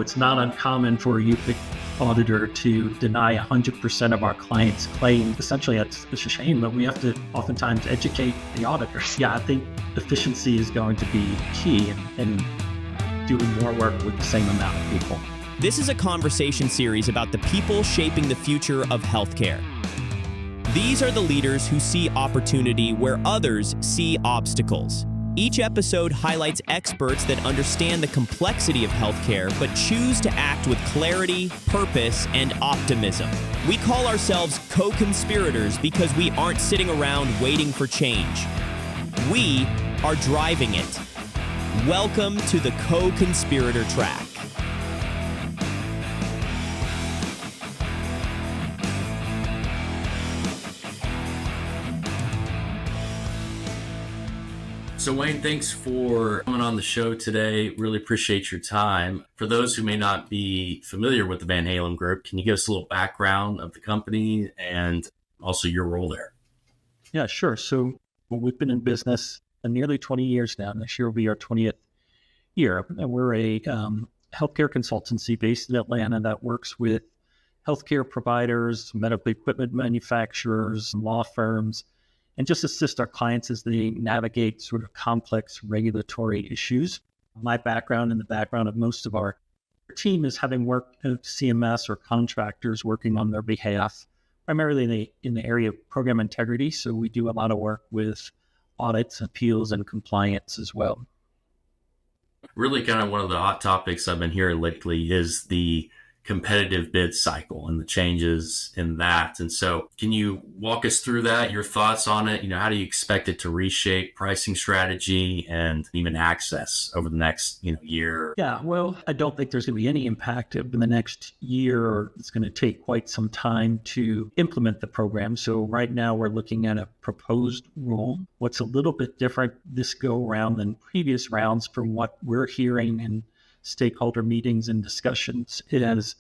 it's not uncommon for a UPIC auditor to deny 100% of our clients' claims. Essentially, it's a shame, but we have to oftentimes educate the auditors. Yeah, I think efficiency is going to be key in doing more work with the same amount of people. This is a conversation series about the people shaping the future of healthcare. These are the leaders who see opportunity where others see obstacles. Each episode highlights experts that understand the complexity of healthcare but choose to act with clarity, purpose, and optimism. We call ourselves co-conspirators because we aren't sitting around waiting for change. We are driving it. Welcome to the Co-Conspirator Track. So Wayne, thanks for coming on the show today. Really appreciate your time. For those who may not be familiar with the Van Halem Group, can you give us a little background of the company and also your role there? Yeah, sure. So we've been in business nearly 20 years now. This year will be our 20th year. And we're a healthcare consultancy based in Atlanta that works with healthcare providers, medical equipment manufacturers, law firms, and just assist our clients as they navigate sort of complex regulatory issues. My background and the background of most of our team is having worked at CMS or contractors working on their behalf, primarily in the area of program integrity. So we do a lot of work with audits, appeals, and compliance as well. Really kind of one of the hot topics I've been hearing lately is the competitive bid cycle and the changes in that. And so can you walk us through that, your thoughts on it? How do you expect it to reshape pricing strategy and even access over the next, year? Yeah, well, I don't think there's going to be any impact in the next year, or it's going to take quite some time to implement the program. So right now we're looking at a proposed rule. What's a little bit different this go around than previous rounds from what we're hearing in stakeholder meetings and discussions is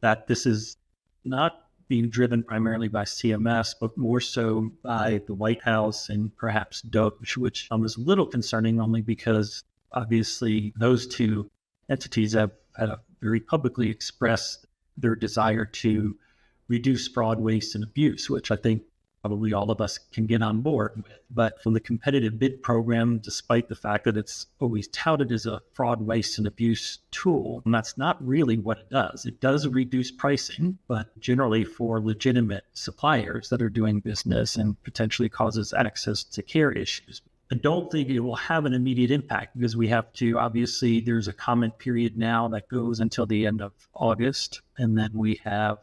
that this is not being driven primarily by CMS, but more so by the White House and perhaps DOGE, which is a little concerning only because obviously those two entities have very publicly expressed their desire to reduce fraud, waste, and abuse, which I think probably all of us can get on board with. But from the competitive bid program, despite the fact that it's always touted as a fraud, waste, and abuse tool, and that's not really what it does. It does reduce pricing, but generally for legitimate suppliers that are doing business and potentially causes access to care issues. I don't think it will have an immediate impact because we have to, obviously, there's a comment period now that goes until the end of August, and then we have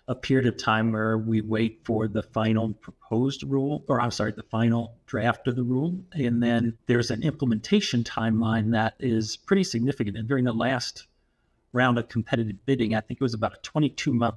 a period of time where we wait for the final proposed rule, the final draft of the rule. And then there's an implementation timeline that is pretty significant. And during the last round of competitive bidding, I think it was about a 22-month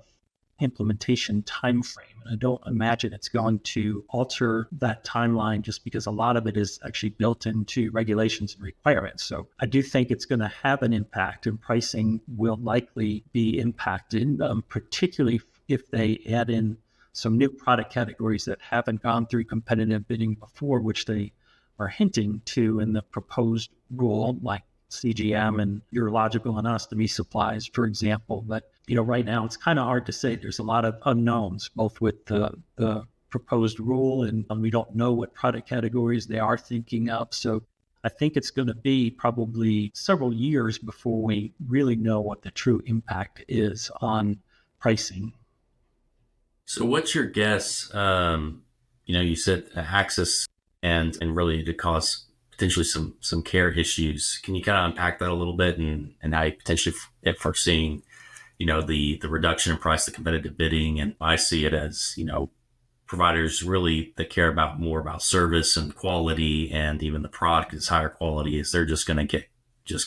implementation timeframe. And I don't imagine it's going to alter that timeline just because a lot of it is actually built into regulations and requirements. So I do think it's going to have an impact, and pricing will likely be impacted, particularly if they add in some new product categories that haven't gone through competitive bidding before, which they are hinting to in the proposed rule, like CGM and urological ostomy supplies, for example. But, right now it's kind of hard to say. There's a lot of unknowns, both with the proposed rule and we don't know what product categories they are thinking of. So I think it's going to be probably several years before we really know what the true impact is on pricing. So what's your guess? You said access and really to cause potentially some care issues. Can you kind of unpack that a little bit and how you potentially foreseeing, the reduction in price, the competitive bidding? And I see it as, providers really that care more about service and quality, and even the product is higher quality, is they're just going to get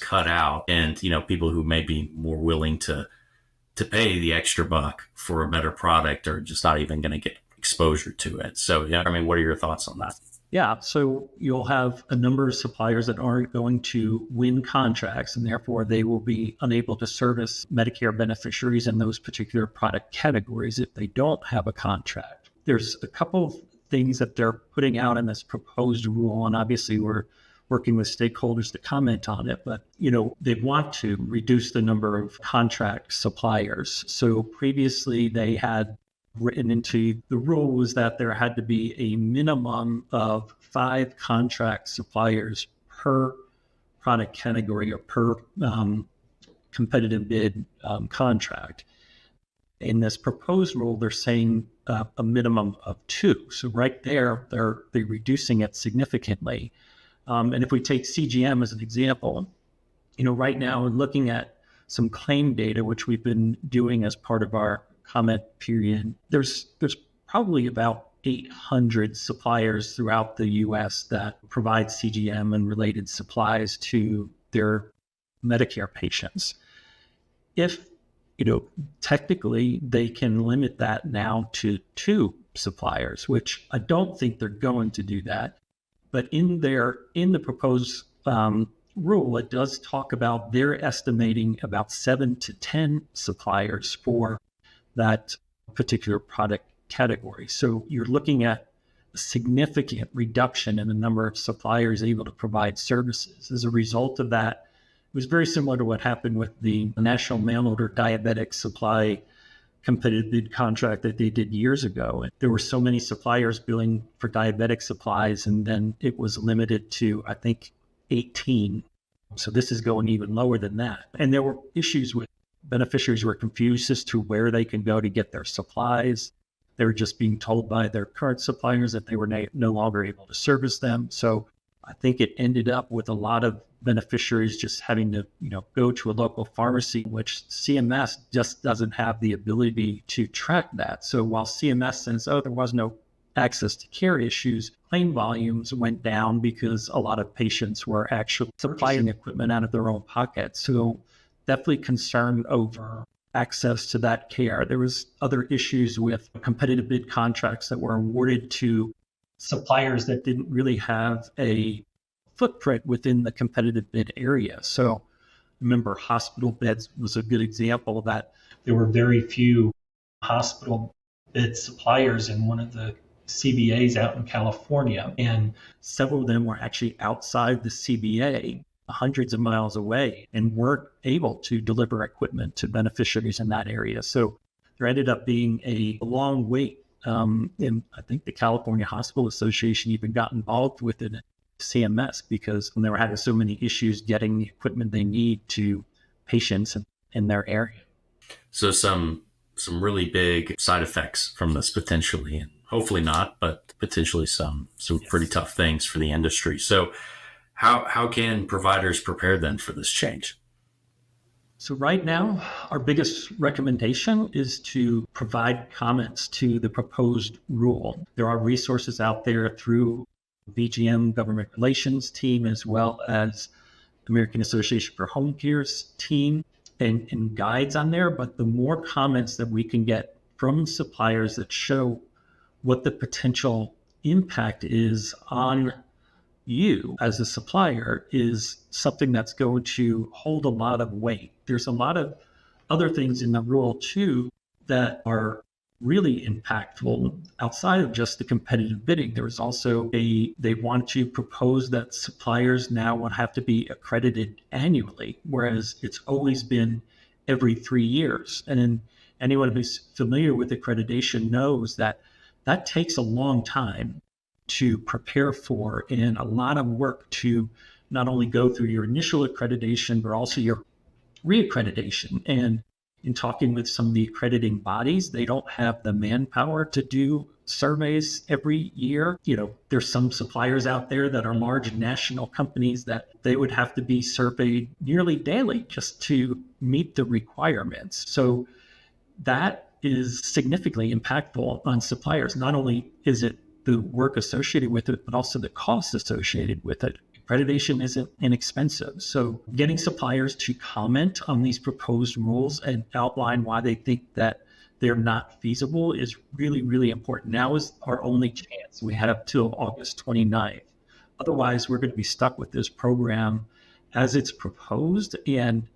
cut out. And, people who may be more willing to pay the extra buck for a better product are just not even going to get exposure to it. So, what are your thoughts on that? Yeah, so you'll have a number of suppliers that aren't going to win contracts, and therefore they will be unable to service Medicare beneficiaries in those particular product categories if they don't have a contract. There's a couple of things that they're putting out in this proposed rule, and obviously we're working with stakeholders to comment on it, but, they want to reduce the number of contract suppliers. So previously they had written into the rule was that there had to be a minimum of 5 contract suppliers per product category or per competitive bid contract. In this proposed rule, they're saying a minimum of 2. So right there, they're reducing it significantly. And if we take CGM as an example, right now we're looking at some claim data, which we've been doing as part of our comment period. There's probably about 800 suppliers throughout the U.S. that provide CGM and related supplies to their Medicare patients. If technically they can limit that now to 2 suppliers, which I don't think they're going to do that. But in the proposed rule, it does talk about they're estimating about 7 to 10 suppliers for that particular product category. So you're looking at a significant reduction in the number of suppliers able to provide services. As a result of that, it was very similar to what happened with the National Mail Order Diabetic Supply competitive bid contract that they did years ago. And there were so many suppliers billing for diabetic supplies, and then it was limited to, I think, 18. So this is going even lower than that. And there were issues with beneficiaries were confused as to where they can go to get their supplies. They were just being told by their current suppliers that they were no longer able to service them. So I think it ended up with a lot of beneficiaries just having to, go to a local pharmacy, which CMS just doesn't have the ability to track that. So while CMS says, there was no access to care issues, claim volumes went down because a lot of patients were actually supplying equipment out of their own pocket. So definitely concerned over access to that care. There was other issues with competitive bid contracts that were awarded to suppliers that didn't really have a footprint within the competitive bid area. So remember, hospital beds was a good example of that. There were very few hospital bed suppliers in one of the CBAs out in California, and several of them were actually outside the CBA, hundreds of miles away, and weren't able to deliver equipment to beneficiaries in that area. So there ended up being a long wait. And I think the California Hospital Association even got involved with it, CMS, because when they were having so many issues getting the equipment they need to patients in their area. So some really big side effects from this potentially, and hopefully not, but potentially some yes, pretty tough things for the industry. So how can providers prepare then for this change? So right now, our biggest recommendation is to provide comments to the proposed rule. There are resources out there through VGM Government Relations team, as well as American Association for Home Care's team, and guides on there. But the more comments that we can get from suppliers that show what the potential impact is on you as a supplier is something that's going to hold a lot of weight. There's a lot of other things in the rule too that are really impactful outside of just the competitive bidding. There was also they want to propose that suppliers now will have to be accredited annually, whereas it's always been every 3 years. And then anyone who's familiar with accreditation knows that that takes a long time to prepare for, and a lot of work to not only go through your initial accreditation, but also your reaccreditation. And in talking with some of the accrediting bodies, they don't have the manpower to do surveys every year. There's some suppliers out there that are large national companies that they would have to be surveyed nearly daily just to meet the requirements. So that is significantly impactful on suppliers. Not only is it the work associated with it, but also the costs associated with it. Accreditation isn't inexpensive. So getting suppliers to comment on these proposed rules and outline why they think that they're not feasible is really, really important. Now is our only chance. We have till August 29th. Otherwise, we're going to be stuck with this program as it's proposed, and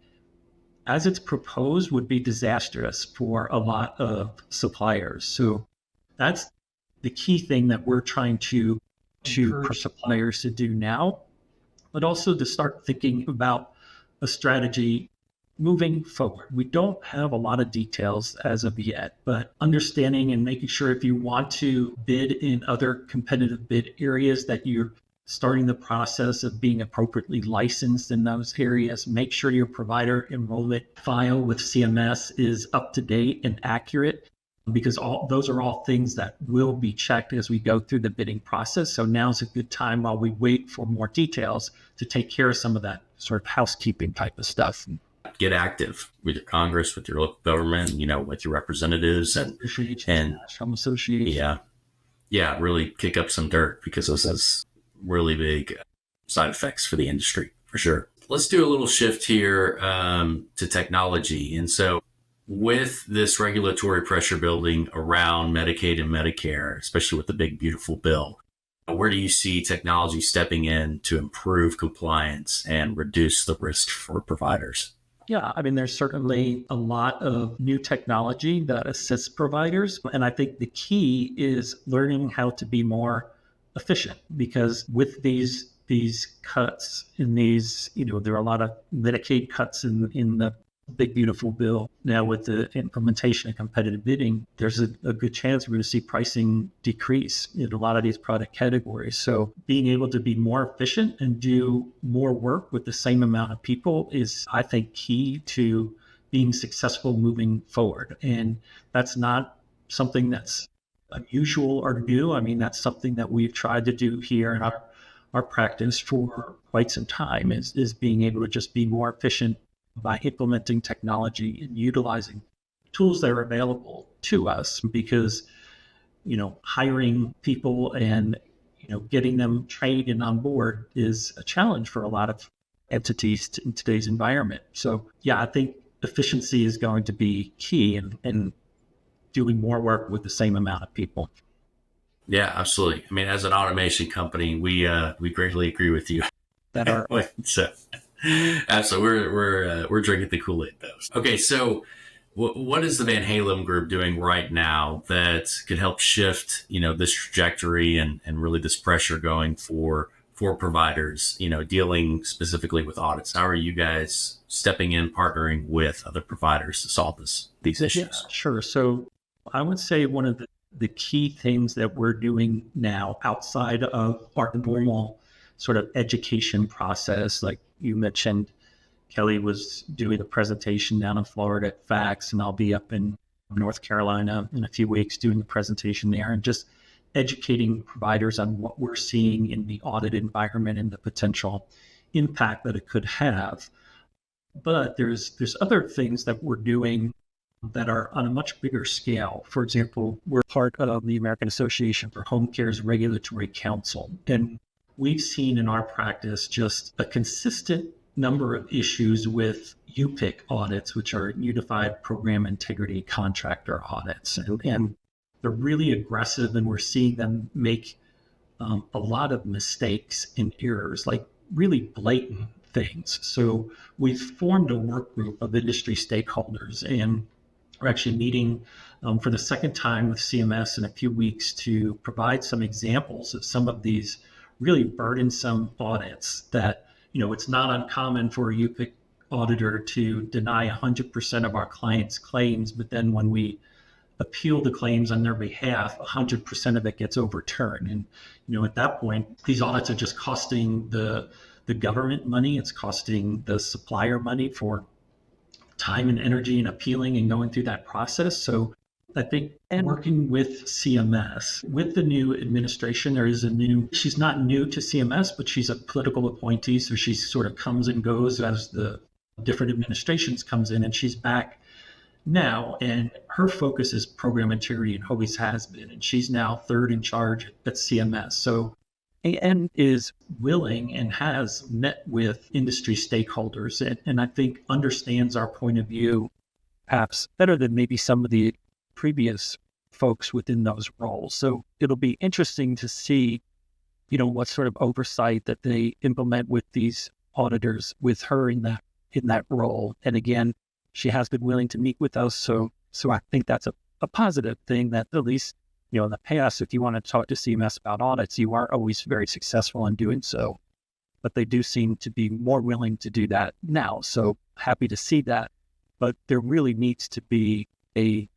as it's proposed would be disastrous for a lot of suppliers. So that's the key thing that we're trying to for suppliers to do now but also to start thinking about a strategy moving forward. We don't have a lot of details as of yet, but understanding and making sure if you want to bid in other competitive bid areas that you're starting the process of being appropriately licensed in those areas. Make sure your provider enrollment file with CMS is up to date and accurate, because those are all things that will be checked as we go through the bidding process. So now's a good time while we wait for more details to take care of some of that sort of housekeeping type of stuff. Get active with your Congress, with your local government, with your representatives and National Association. Yeah, really kick up some dirt, because those has really big side effects for the industry, for sure. Let's do a little shift here to technology. And so with this regulatory pressure building around Medicaid and Medicare, especially with the big, beautiful bill, where do you see technology stepping in to improve compliance and reduce the risk for providers? Yeah, I mean, there's certainly a lot of new technology that assists providers. And I think the key is learning how to be more efficient, because with these cuts in these, there are a lot of Medicaid cuts in the big, beautiful bill. Now with the implementation of competitive bidding, there's a good chance we're going to see pricing decrease in a lot of these product categories. So being able to be more efficient and do more work with the same amount of people is, I think, key to being successful moving forward. And that's not something that's unusual or new. I mean, that's something that we've tried to do here in our practice for quite some time, is being able to just be more efficient by implementing technology and utilizing tools that are available to us, because, hiring people and, getting them trained and on board is a challenge for a lot of entities in today's environment. So yeah, I think efficiency is going to be key in doing more work with the same amount of people. Yeah, absolutely. I mean, as an automation company, we greatly agree with you. That are so absolutely, we're drinking the Kool-Aid though. Okay, so what is the Van Halem Group doing right now that could help shift, this trajectory and really this pressure going for providers, dealing specifically with audits? How are you guys stepping in, partnering with other providers to solve these issues? Yeah, sure. So I would say one of the key things that we're doing now outside of our normal sort of education process, like you mentioned, Kelly was doing a presentation down in Florida at FACS, and I'll be up in North Carolina in a few weeks doing the presentation there, and just educating providers on what we're seeing in the audit environment and the potential impact that it could have. But there's other things that we're doing that are on a much bigger scale. For example, we're part of the American Association for Home Care's Regulatory Council, and we've seen in our practice just a consistent number of issues with UPIC audits, which are Unified Program Integrity Contractor audits. And they're really aggressive, and we're seeing them make a lot of mistakes and errors, like really blatant things. So we've formed a work group of industry stakeholders, and we're actually meeting for the second time with CMS in a few weeks to provide some examples of some of these really burdensome audits that, it's not uncommon for a UPIC auditor to deny 100% of our clients' claims, but then when we appeal the claims on their behalf, 100% of it gets overturned. And, at that point, these audits are just costing the government money. It's costing the supplier money for time and energy and appealing and going through that process. So I think working with CMS, with the new administration, she's not new to CMS, but she's a political appointee. So she sort of comes and goes as the different administrations comes in, and she's back now. And her focus is program integrity and always has been. And she's now third in charge at CMS. So and is willing and has met with industry stakeholders and I think understands our point of view perhaps better than maybe some of the previous folks within those roles. So it'll be interesting to see, what sort of oversight that they implement with these auditors with her in that role. And again, she has been willing to meet with us. So I think that's a positive thing, that at least, in the past, if you want to talk to CMS about audits, you are always very successful in doing so. but they do seem to be more willing to do that now. So happy to see that. But there really needs to be a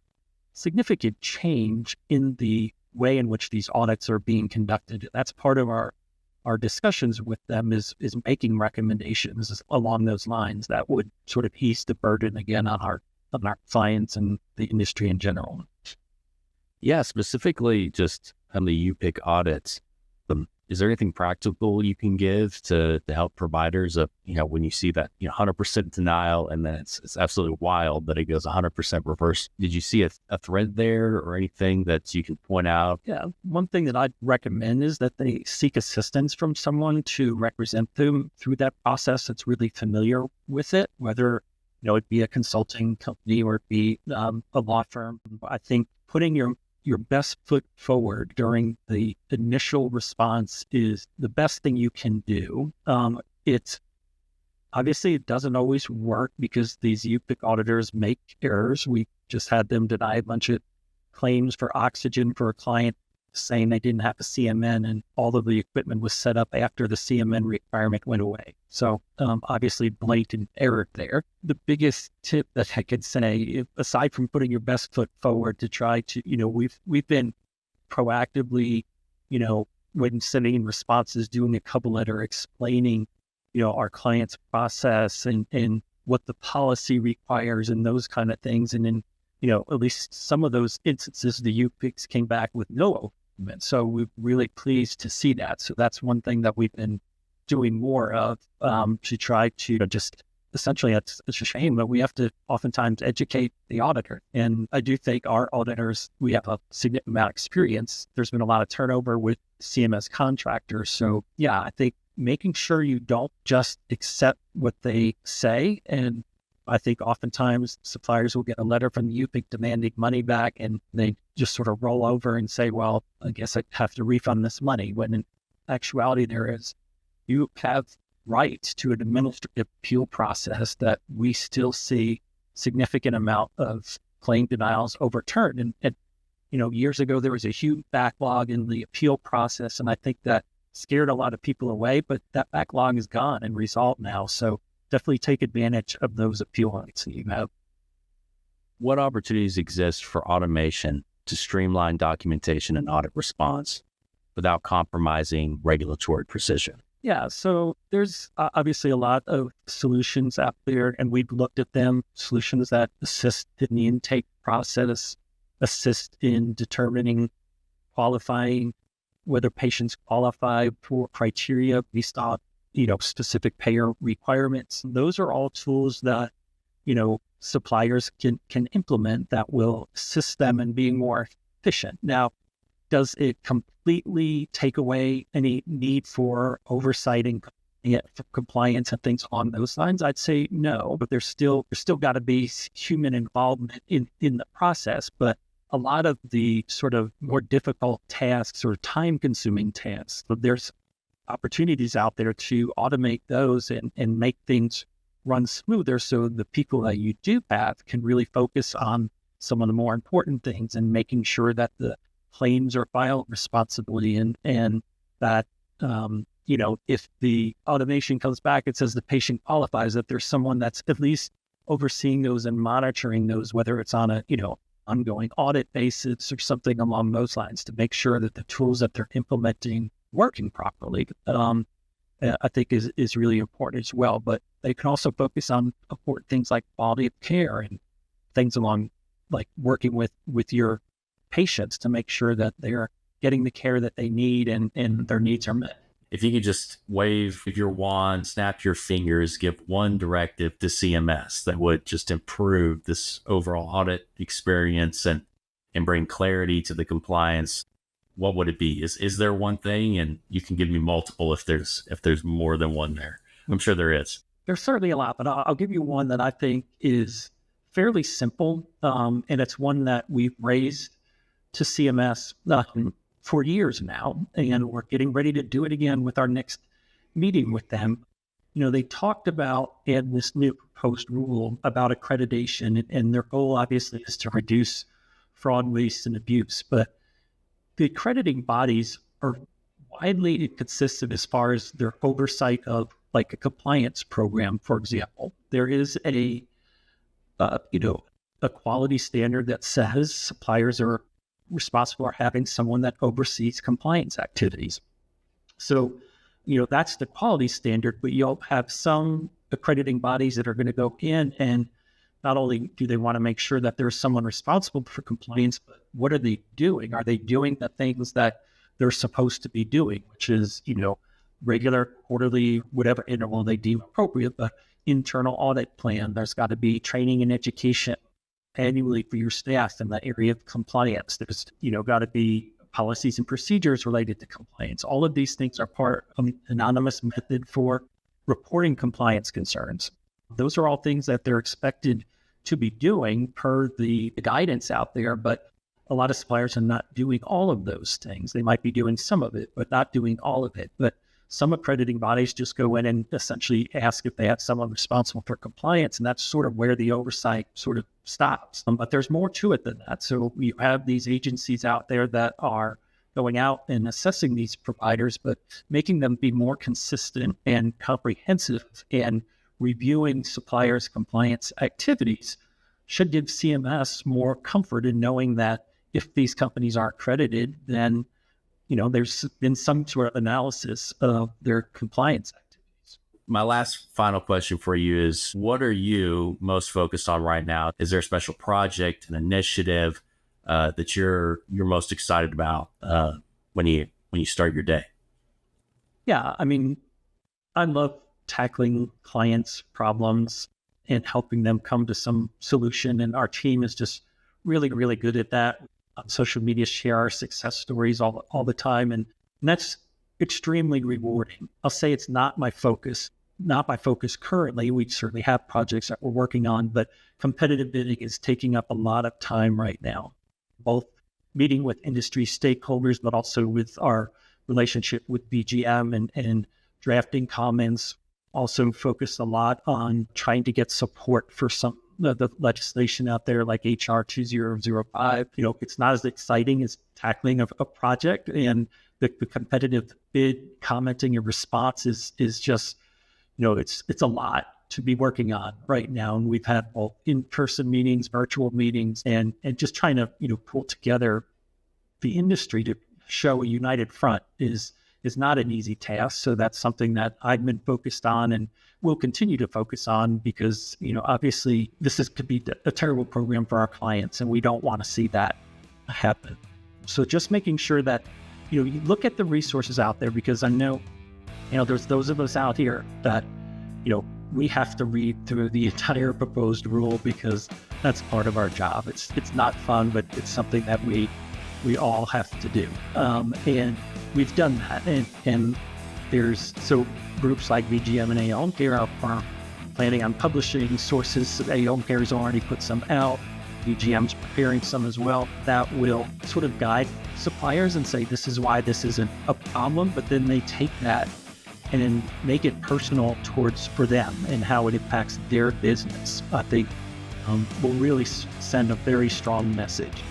significant change in the way in which these audits are being conducted. That's part of our discussions with them is making recommendations along those lines that would sort of ease the burden again on our clients and the industry in general. Yeah, specifically just on the UPIC audits, is there anything practical you can give to help providers of, when you see that, 100% denial and then it's absolutely wild that it goes 100% reverse? Did you see a thread there or anything that you can point out? Yeah, one thing that I'd recommend is that they seek assistance from someone to represent them through that process that's really familiar with it, whether, it be a consulting company or it be a law firm. I think putting your best foot forward during the initial response is the best thing you can do. It's obviously it doesn't always work because these UPIC auditors make errors. We just had them deny a bunch of claims for oxygen for a client saying they didn't have a CMN and all of the equipment was set up after the CMN requirement went away. So obviously blatant error there. The biggest tip that I could say, aside from putting your best foot forward to try to, we've been proactively, when sending responses, doing a cover letter explaining, our client's process and what the policy requires and those kind of things. And then, at least some of those instances, the UPICs came back with no improvement. So we're really pleased to see that. So that's one thing that we've been doing more of to try to just essentially, it's a shame, but we have to oftentimes educate the auditor. And I do think our auditors, we have a significant amount of experience. There's been a lot of turnover with CMS contractors. So yeah, I think making sure you don't just accept what they say. And I think oftentimes suppliers will get a letter from the UPIC demanding money back and they just sort of roll over and say, well, I guess I have to refund this money. When in actuality, you have rights to an administrative appeal process that we still see significant amount of claim denials overturned. And years ago, there was a huge backlog in the appeal process. And I think that scared a lot of people away, but that backlog is gone and resolved now. So definitely take advantage of those appeal rights that you have. What opportunities exist for automation to streamline documentation and audit response without compromising regulatory precision? Yeah, so there's obviously a lot of solutions out there, and we've looked at them, solutions that assist in the intake process, assist in determining, qualifying whether patients qualify for criteria based on, specific payer requirements. Those are all tools that, suppliers can implement that will assist them in being more efficient. Now, does it completely take away any need for oversight and for compliance and things on those lines? I'd say no, but there's still got to be human involvement in the process. But a lot of the sort of more difficult tasks or time-consuming tasks, there's opportunities out there to automate those and make things run smoother so the people that you do have can really focus on some of the more important things and making sure that the claims are filed responsibly and that, if the automation comes back, it says the patient qualifies, that there's someone that's at least overseeing those and monitoring those, whether it's on a, ongoing audit basis or something along those lines to make sure that the tools that they're implementing working properly, I think is really important as well. But they can also focus on important things like quality of care and things along like working with your patients to make sure that they're getting the care that they need and their needs are met. If you could just wave your wand, snap your fingers, give one directive to CMS that would just improve this overall audit experience and bring clarity to the compliance, what would it be? Is there one thing? And you can give me multiple if there's more than one there. I'm sure there is. There's certainly a lot, but I'll give you one that I think is fairly simple, and it's one that we've raised to CMS for years now, and we're getting ready to do it again with our next meeting with them. They talked about in this new proposed rule about accreditation, and their goal obviously is to reduce fraud, waste, and abuse. But the accrediting bodies are widely inconsistent as far as their oversight of like a compliance program, for example. There is a quality standard that says suppliers are responsible for having someone that oversees compliance activities. So, that's the quality standard, but you'll have some accrediting bodies that are going to go in and not only do they want to make sure that there's someone responsible for compliance, but what are they doing? Are they doing the things that they're supposed to be doing, which is, regular, quarterly, whatever interval they deem appropriate, but internal audit plan. There's got to be training and education annually for your staff in the area of compliance. There's, got to be policies and procedures related to compliance. All of these things are part of an anonymous method for reporting compliance concerns. Those are all things that they're expected to be doing per the guidance out there, but a lot of suppliers are not doing all of those things. They might be doing some of it, but not doing all of it. But some accrediting bodies just go in and essentially ask if they have someone responsible for compliance, and that's sort of where the oversight sort of stops. But there's more to it than that. So you have these agencies out there that are going out and assessing these providers, but making them be more consistent and comprehensive and reviewing suppliers' compliance activities should give CMS more comfort in knowing that if these companies are accredited, then there's been some sort of analysis of their compliance activities. My last final question for you is, what are you most focused on right now? Is there a special project, an initiative that you're most excited about when you start your day? Yeah, I love tackling clients' problems and helping them come to some solution. And our team is just really, really good at that. On social media, share our success stories all the time. And that's extremely rewarding. I'll say it's not my focus currently. We certainly have projects that we're working on, but competitive bidding is taking up a lot of time right now, both meeting with industry stakeholders, but also with our relationship with BGM and drafting comments. Also focus a lot on trying to get support for some of the legislation out there like HR 2005. It's not as exciting as tackling a project, and the competitive bid commenting and response is just, it's a lot to be working on right now. And we've had both in-person meetings, virtual meetings, and just trying to, pull together the industry to show a united front is not an easy task. So that's something that I've been focused on and will continue to focus on because, obviously this could be a terrible program for our clients and we don't want to see that happen. So just making sure that, you look at the resources out there, because I know, there's those of us out here that, we have to read through the entire proposed rule because that's part of our job. It's not fun, but it's something that we all have to do. And we've done that. And so groups like BGM and A Home Care are planning on publishing sources. A Home Care has already put some out. BGM's preparing some as well that will sort of guide suppliers and say, this is why this isn't a problem. But then they take that and make it personal for them and how it impacts their business. I think will really send a very strong message.